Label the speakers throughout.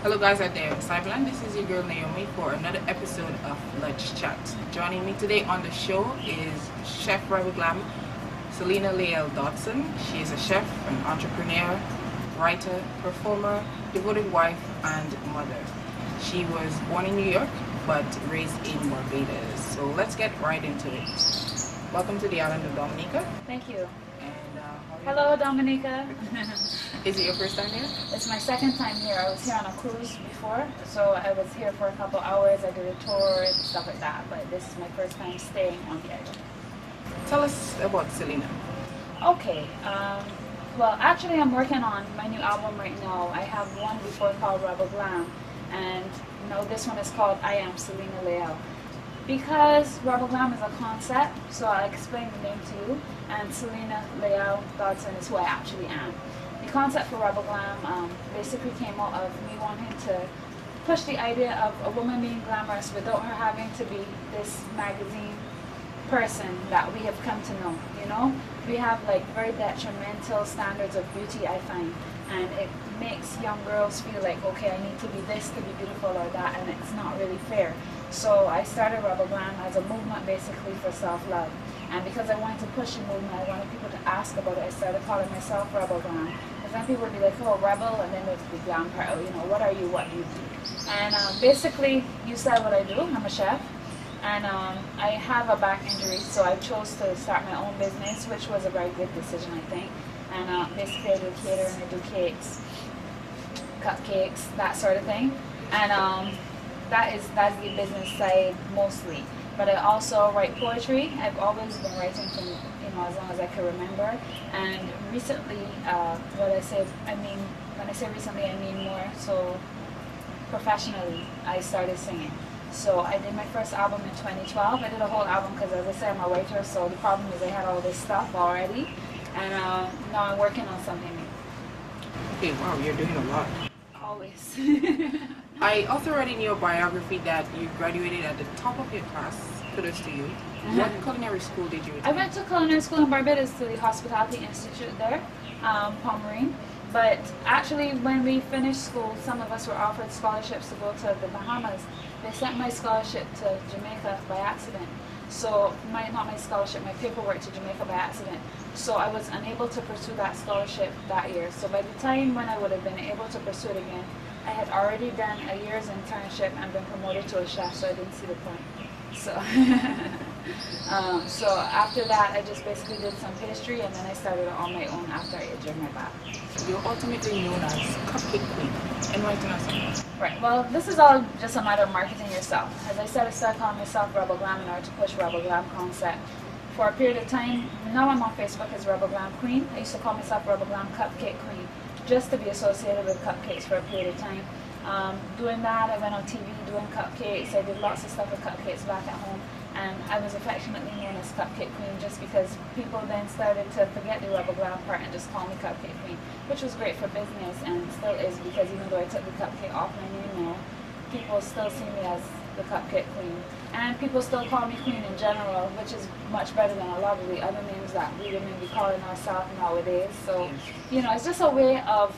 Speaker 1: Hello guys out there in Cyberland, this is your girl Naomi for another episode of Lunch Chat. Joining me today on the show is Chef REBEL GLAM, Selena Lael Dodson. She is a chef, an entrepreneur, writer, performer, devoted wife and mother. She was born in New York but raised in Barbados. So let's get right into it. Welcome to the island of Dominica.
Speaker 2: Thank you.
Speaker 1: And
Speaker 2: Hello, Dominica.
Speaker 1: Is it your first time here?
Speaker 2: It's my second time here. I was here on a cruise before, so I was here for a couple hours. I did a tour and stuff like that, but this is my first time staying on the island.
Speaker 1: Tell us about Selena.
Speaker 2: Okay. Well, actually, I'm working on my new album right now. I have one before called REBEL GLAM, and now this one is called I Am Selena Lael. Because REBEL GLAM is a concept, so I'll explain the name to you, and Selena Lael Dodson is who I actually am. The concept for REBEL GLAM basically came out of me wanting to push the idea of a woman being glamorous without her having to be this magazine person that we have come to know, you know? We have like very detrimental standards of beauty, I find, and it makes young girls feel like, okay, I need to be this to be beautiful or that, and it's not really fair. So I started REBEL GLAM as a movement basically for self-love. And because I wanted to push the movement, I wanted people to ask about it, I started calling myself REBEL GLAM. Because then people would be like, oh, rebel, and then there's the glam part, oh, you know, what are you, what do you do? And basically, you said what I do, I'm a chef. And I have a back injury, so I chose to start my own business, which was a very good decision, I think. And basically I do catering, I do cakes, cupcakes, that sort of thing. And that's the business side mostly. But I also write poetry. I've always been writing from, you know, as long as I can remember. And recently, when I say recently, I mean more so professionally, I started singing. So I did my first album in 2012. I did a whole album because, as I said, I'm a writer, so the problem is I had all this stuff already. And now I'm working on something new.
Speaker 1: Okay, wow, you're doing a lot.
Speaker 2: Always.
Speaker 1: I also read in your biography that you graduated at the top of your class. Kudos to you. What culinary school did you attend?
Speaker 2: I went to Culinary School in Barbados, to the Hospitality Institute there, Palmerine. But actually, when we finished school, some of us were offered scholarships to go to the Bahamas. They sent my scholarship to Jamaica by accident. So, not my scholarship, my paperwork to Jamaica by accident. So I was unable to pursue that scholarship that year. So by the time when I would have been able to pursue it again, I had already done a year's internship and been promoted to a chef, so I didn't see the point. So, so after that, I just basically did some pastry, and then I started on my own after I injured my back.
Speaker 1: You're ultimately known as Cupcake Queen. Enlighten us.
Speaker 2: Right, well, this is all just a matter of marketing yourself. As I said, I started calling myself REBEL GLAM in order to push REBEL GLAM concept. For a period of time, now I'm on Facebook as REBEL GLAM Queen. I used to call myself REBEL GLAM Cupcake Queen, just to be associated with cupcakes for a period of time. Doing that, I went on TV doing cupcakes. I did lots of stuff with cupcakes back at home, and I was affectionately known as Cupcake Queen just because people then started to forget the REBEL GLAM part and just call me Cupcake Queen, which was great for business and still is, because even though I took the cupcake off my name now, people still see me as the Cupcake Queen. And people still call me Queen in general, which is much better than a lot of the other names that we women be calling ourselves nowadays. So, you know, it's just a way of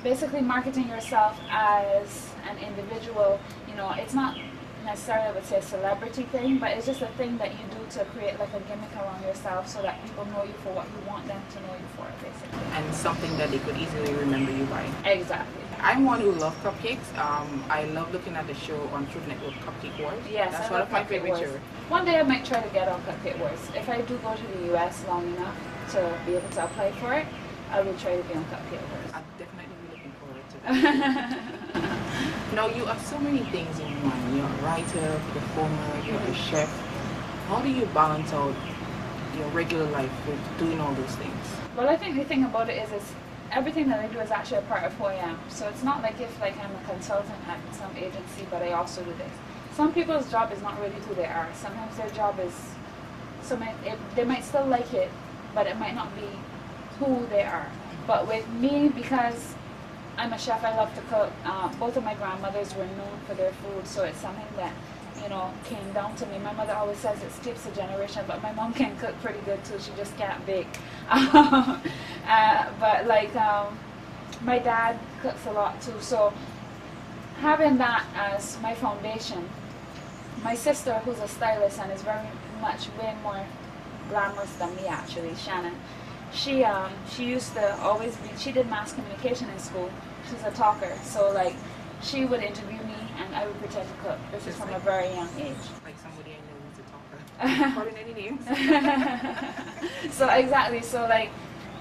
Speaker 2: basically marketing yourself as an individual. You know, it's not necessarily, I would say, a celebrity thing, but it's just a thing that you do to create like a gimmick around yourself so that people know you for what you want them to know you for, basically.
Speaker 1: And something that they could easily remember you by.
Speaker 2: Exactly.
Speaker 1: I'm one who loves cupcakes. I love looking at the show on Food Network, Cupcake Wars.
Speaker 2: Yes,
Speaker 1: that's
Speaker 2: I
Speaker 1: one
Speaker 2: love
Speaker 1: of my
Speaker 2: Cupcake
Speaker 1: favorite
Speaker 2: Wars.
Speaker 1: shows.
Speaker 2: One day I might try to get on Cupcake Wars. If I do go to the US long enough to be able to apply for it, I will try to be on Cupcake Wars.
Speaker 1: I'll definitely be looking forward to that. Now, you are so many things in one. You're a writer, performer, you're a chef. How do you balance out your regular life with doing all those things?
Speaker 2: Well, I think the thing about it is everything that I do is actually a part of who I am. So it's not like if like I'm a consultant at some agency, but I also do this. Some people's job is not really who they are. Sometimes their job is, they might still like it, but it might not be who they are. But with me, because I'm a chef, I love to cook. Both of my grandmothers were known for their food, so it's something that, you know, came down to me. My mother always says it skips a generation, but my mom can cook pretty good too. She just can't bake. But like, my dad cooks a lot too. So having that as my foundation, my sister, who's a stylist and is very much way more glamorous than me actually, Shannon, she used to always be, she did mass communication in school. She's a talker, so like she would interview me and I would pretend to cook. This is from a very young age.
Speaker 1: Like somebody I know who's a talker. Calling any names?
Speaker 2: So exactly, so like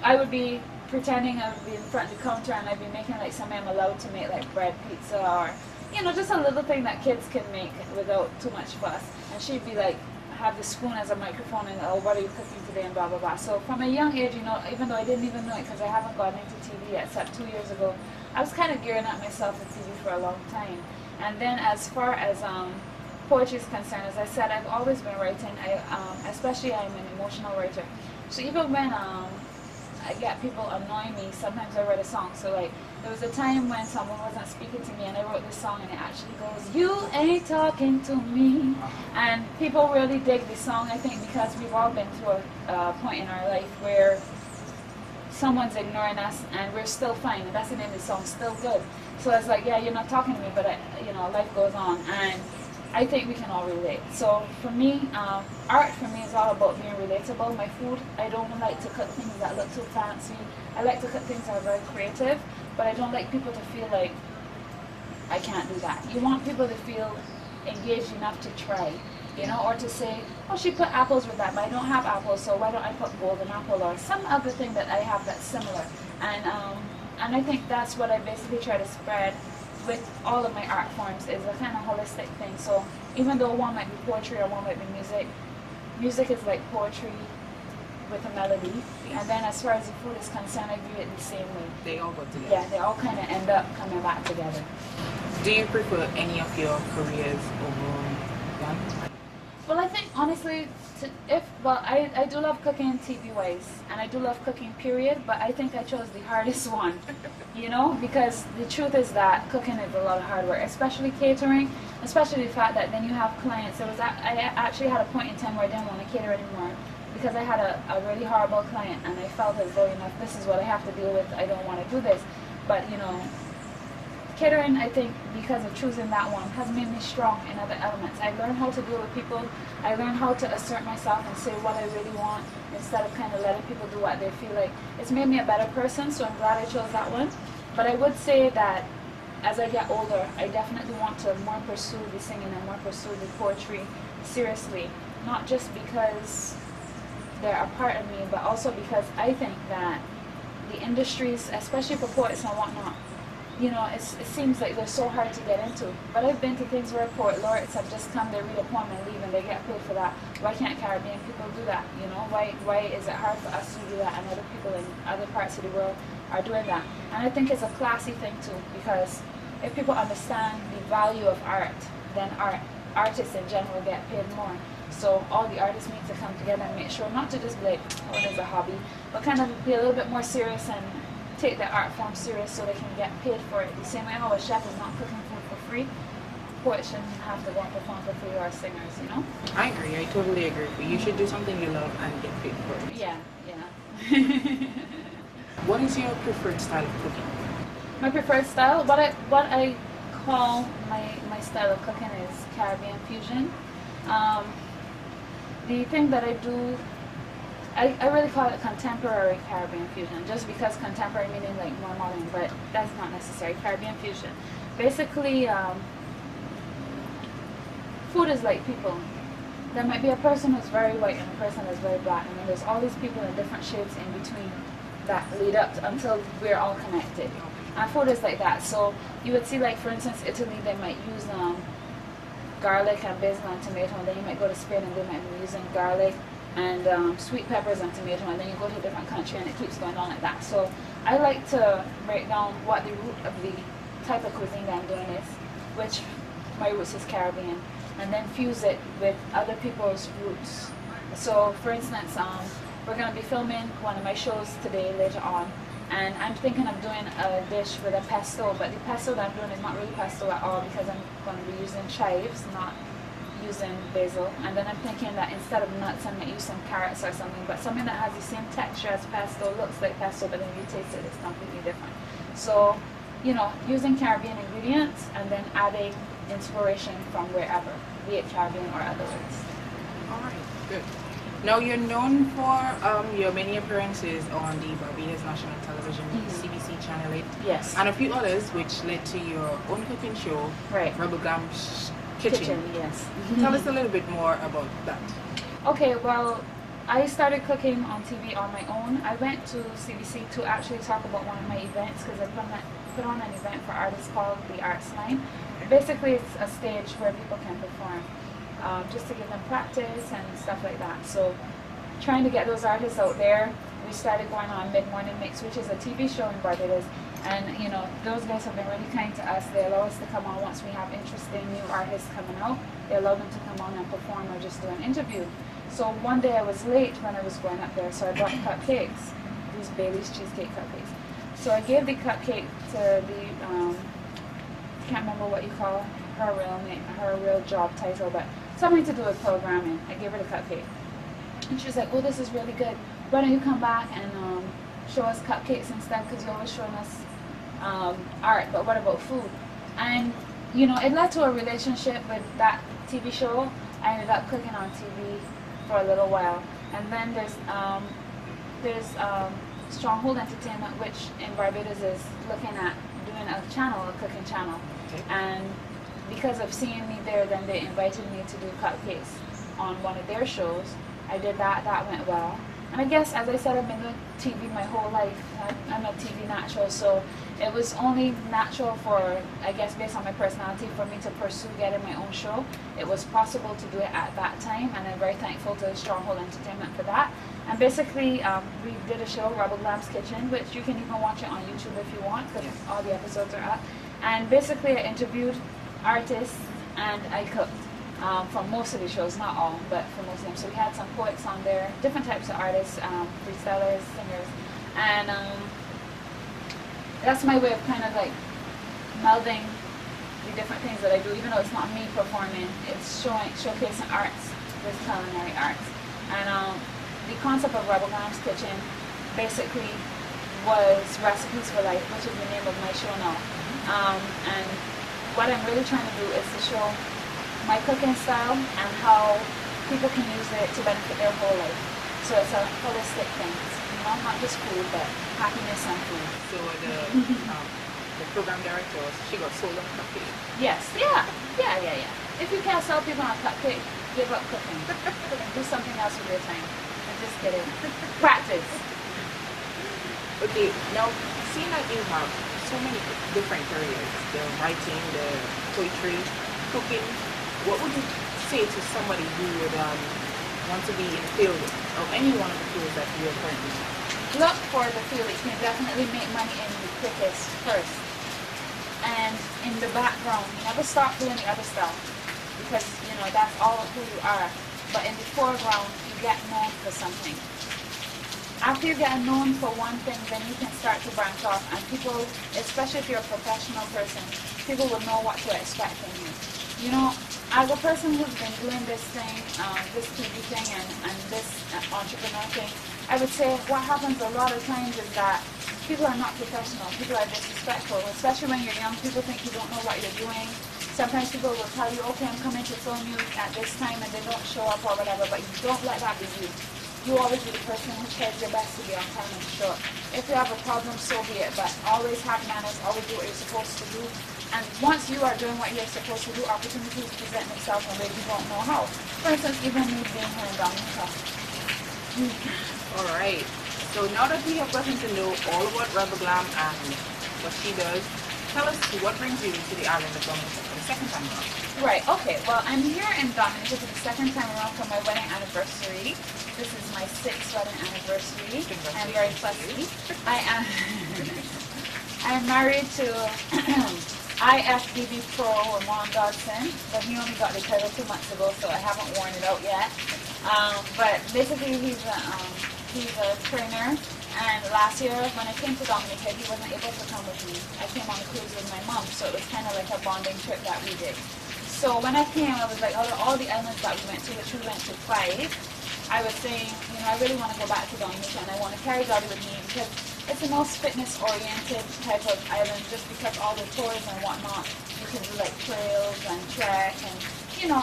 Speaker 2: I would be pretending I would be in front of the counter and I'd be making like something I'm allowed to make, like bread, pizza, or you know, just a little thing that kids can make without too much fuss. And she'd be like, have the spoon as a microphone and, oh, what are you cooking today, and blah blah blah. So from a young age, you know, even though I didn't even know it because I haven't gotten into TV yet, except 2 years ago, I was kind of gearing up myself for TV for a long time. And then as far as poetry is concerned, as I said, I've always been writing. Especially I'm an emotional writer. So even when I get people annoying me, sometimes I write a song. So like there was a time when someone wasn't speaking to me and I wrote this song and it actually goes, you ain't talking to me. And people really dig the song, I think, because we've all been through a point in our life where someone's ignoring us and we're still fine, and that's the name of the song, Still Good. So it's like, yeah, you're not talking to me, but you know, life goes on, and I think we can all relate. So for me, art for me is all about being relatable. My food, I don't like to cook things that look too fancy. I like to cook things that are very creative, but I don't like people to feel like I can't do that. You want people to feel engaged enough to try, you know, or to say, oh, she put apples with that, but I don't have apples, so why don't I put golden apple or some other thing that I have that's similar. And I think that's what I basically try to spread with all of my art forms, is a kind of holistic thing. So even though one might be poetry or one might be music, music is like poetry with a melody. And then as far as the food is concerned, I view it the same way.
Speaker 1: They all go together.
Speaker 2: Yeah, they all kind of end up coming back together.
Speaker 1: Do you prefer any of your careers over one?
Speaker 2: Well, I think honestly, I do love cooking TV-wise, and I do love cooking period, but I think I chose the hardest one, you know, because the truth is that cooking is a lot of hard work, especially catering, especially the fact that then you have clients. I actually had a point in time where I didn't want to cater anymore because I had a really horrible client, and I felt as though, you know, this is what I have to deal with, I don't want to do this. But, you know, catering, I think, because of choosing that one, has made me strong in other elements. I learned how to deal with people. I learned how to assert myself and say what I really want instead of kind of letting people do what they feel like. It's made me a better person, so I'm glad I chose that one. But I would say that as I get older, I definitely want to more pursue the singing and more pursue the poetry seriously. Not just because they're a part of me, but also because I think that the industries, especially for poets and whatnot, you know, it seems like they're so hard to get into. But I've been to things where poet laureates have just come, they read a poem and leave, and they get paid for that. Why can't Caribbean people do that? You know, why is it hard for us to do that and other people in other parts of the world are doing that? And I think it's a classy thing too, because if people understand the value of art, then artists in general get paid more. So all the artists need to come together and make sure not to just be like, oh, there's a hobby, but kind of be a little bit more serious and take the art form serious so they can get paid for it. The same way how a chef is not cooking food for free, poets shouldn't have to go and perform for free, or singers, you know?
Speaker 1: I agree, I totally agree. You should do something you love and get paid for it.
Speaker 2: Yeah, yeah.
Speaker 1: What is your preferred style of cooking?
Speaker 2: My preferred style? What I call my style of cooking is Caribbean fusion. The thing that I do, I really call it contemporary Caribbean fusion, just because contemporary meaning like more modern, but that's not necessary. Caribbean fusion. Basically, food is like people. There might be a person who's very white and a person who's very black, and then there's all these people in different shades in between that lead up to, until we're all connected. And food is like that. So you would see, like, for instance, Italy, they might use garlic and basil and tomato, and then you might go to Spain and they might be using garlic and sweet peppers and tomato, and then you go to a different country and it keeps going on like that. So I like to break down what the root of the type of cuisine that I'm doing is, which my roots is Caribbean, and then fuse it with other people's roots. So for instance, we're going to be filming one of my shows today later on, and I'm thinking of doing a dish with a pesto, but the pesto that I'm doing is not really pesto at all because I'm going to be using chives, not using basil. And then I'm thinking that instead of nuts I might use some carrots or something, but something that has the same texture as pesto, looks like pesto, but then you taste it, it's completely different. So you know, using Caribbean ingredients and then adding inspiration from wherever, be it Caribbean or otherwise.
Speaker 1: All right, good. Now you're known for your many appearances on the Barbados National Television, CBC Channel 8.
Speaker 2: Yes.
Speaker 1: And a few others which led to your own cooking show,
Speaker 2: Right.
Speaker 1: Rebel Glam Kitchen.
Speaker 2: Yes.
Speaker 1: Tell us a little bit more about that.
Speaker 2: Okay, well, I started cooking on TV on my own. I went to CBC to actually talk about one of my events because I put on an event for artists called the Arts Line. Basically, it's a stage where people can perform, just to give them practice and stuff like that. So, trying to get those artists out there, we started going on Mid-Morning Mix, which is a TV show in Barbados. And, you know, those guys have been really kind to us. They allow us to come on once we have interesting new artists coming out. They allow them to come on and perform or just do an interview. So one day I was late when I was going up there, so I brought cupcakes, these Bailey's cheesecake cupcakes. So I gave the cupcake to the, can't remember what you call her real name, her real job title, but something to do with programming. I gave her the cupcake. And she was like, oh, this is really good. Why don't you come back and show us cupcakes instead, because you're always showing us art, but what about food? And, you know, it led to a relationship with that TV show. I ended up cooking on TV for a little while. And then there's Stronghold Entertainment, which in Barbados is looking at doing a channel, a cooking channel.
Speaker 1: Okay.
Speaker 2: And because of seeing me there, then they invited me to do cupcakes on one of their shows. I did that, that went well. And I guess, as I said, I've been doing TV my whole life. I'm a TV natural, so it was only natural for, I guess, based on my personality, for me to pursue getting my own show. It was possible to do it at that time, and I'm very thankful to Stronghold Entertainment for that. And basically, we did a show, Rebel Glam's Kitchen, which you can even watch it on YouTube if you want, because all the episodes are up. And basically, I interviewed artists and I cooked. For most of the shows, not all, but for most of them. So we had some poets on there, different types of artists, freestylers, singers, and that's my way of kind of like melding the different things that I do, even though it's not me performing, it's showcasing arts with culinary arts. And the concept of Rebel Glam's Kitchen basically was Recipes for Life, which is the name of my show now. And what I'm really trying to do is to show my cooking style and how people can use it to benefit their whole life. So it's a holistic thing, you know, not just food, but happiness and food.
Speaker 1: So the program director, she got sold on a cupcake.
Speaker 2: Yes, yeah. If you can't sell people on a cupcake, give up cooking. Do something else with your time. I'm just kidding. Practice.
Speaker 1: Okay, now seeing that you have so many different careers, the writing, the poetry, cooking, what would you say to somebody who would want to be in the field, or any one of the fields that you are currently in?
Speaker 2: Look for the field that you can definitely make money in the quickest first. And in the background, never stop doing the other stuff, because, you know, that's all of who you are. But in the foreground, you get known for something. After you get known for one thing, then you can start to branch off, and people, especially if you're a professional person, people will know what to expect from you. You know, as a person who's been doing this thing, this TV thing and this entrepreneur thing, I would say what happens a lot of times is that people are not professional. People are disrespectful, especially when you're young. People think you don't know what you're doing. Sometimes people will tell you, okay, I'm coming to film you at this time, and they don't show up or whatever, but you don't let that be you. You always be the person who tries your best to be on time and show up. If you have a problem, so be it, but always have manners, always do what you're supposed to do. And once you are doing what you're supposed to do, opportunities present themselves in ways you don't know how. For instance, even me being here in Dominica.
Speaker 1: Alright, so now that we have gotten to know all about Rebel Glam and what she does, tell us what brings you to the island of Dominica for the second time around.
Speaker 2: Right, okay, well, I'm here in Dominica for the second time around for my wedding anniversary. This is my 6th wedding anniversary. I'm very fussy. I'm married to IFBB Pro Ramon Dodson, but he only got the title 2 months ago, so I haven't worn it out yet. But basically, he's a trainer. And last year, when I came to Dominica, he wasn't able to come with me. I came on a cruise with my mom, so it was kind of like a bonding trip that we did. So when I came, I was like, out of all the islands that we went to, which we went to 5, I was saying, you know, I really want to go back to Dominica and I want to carry Dolly with me because it's the most fitness-oriented type of island just because all the tours and whatnot, you can do like trails and trek and, you know,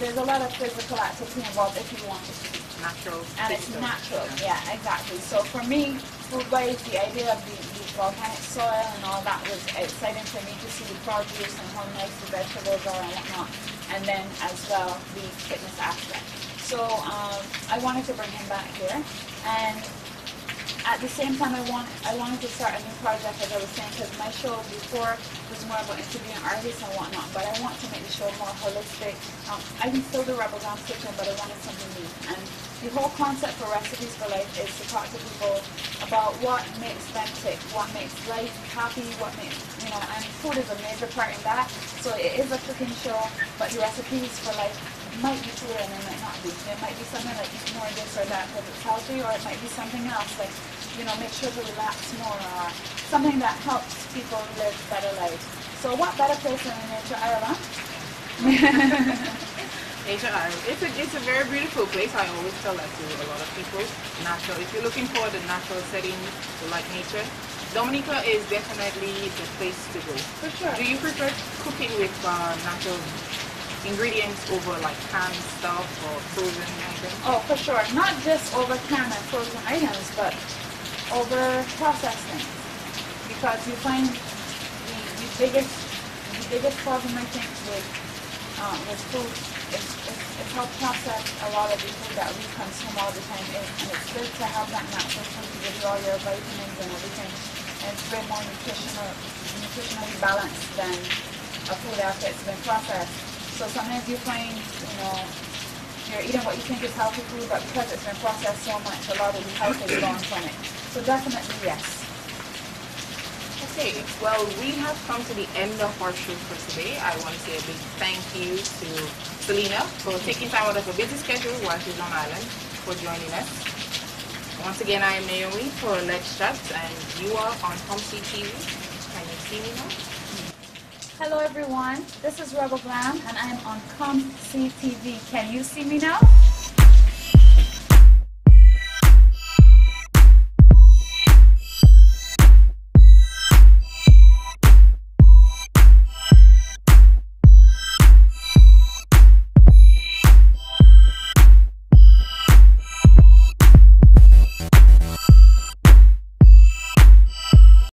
Speaker 2: there's a lot of physical activity involved if you want it to be.
Speaker 1: Natural.
Speaker 2: And it's natural, yeah, exactly. So for me, food-wise, the idea of the volcanic soil and all that was exciting for me to see the produce and how nice the vegetables are and whatnot. And then as well, the fitness aspect. So I wanted to bring him back here. And at the same time, I wanted to start a new project, as I was saying, because my show before was more about interviewing artists and whatnot, but I want to make the show more holistic. I can still do Rebel Glam Kitchen, but I wanted something new. And the whole concept for Recipes for Life is to talk to people about what makes them tick, what makes life happy, what makes, you know, and food is a major part in that. So it is a cooking show, but the Recipes for Life might be food and it might not be. It might be something like eat more this or that because it's healthy, or it might be something else like, you know, make sure to relax more, or something that helps people live better lives. So what better place than Nature Island?
Speaker 1: Nature Island. It's a very beautiful place. I always tell that to a lot of people. Natural. If you're looking for the natural setting, like nature, Dominica is definitely the place to go.
Speaker 2: For sure.
Speaker 1: Do you prefer cooking with natural ingredients over like canned stuff or frozen items?
Speaker 2: Oh, for sure. Not just over canned and frozen items, but over processed things. Because you find the biggest problem I think with food is how processed a lot of the food that we consume all the time is. And it's good to have that natural food to give you all your vitamins and everything. And it's way more nutritionally balanced than a food after it's been processed. So sometimes you find, you know, you're eating what you think is healthy food, but because it's been processed so much, a lot of the health is gone from it. So definitely yes.
Speaker 1: Okay, well, we have come to the end of our show for today. I want to say a big thank you to Selena for taking time out of a busy schedule while she's on island for joining us. Once again, I am Naomi for Let's Chat, and you are on ComeSeeTv. Can you see me now?
Speaker 2: Hello everyone, this is Rebel Glam and I am on ComeSeeTV. Can you see me now?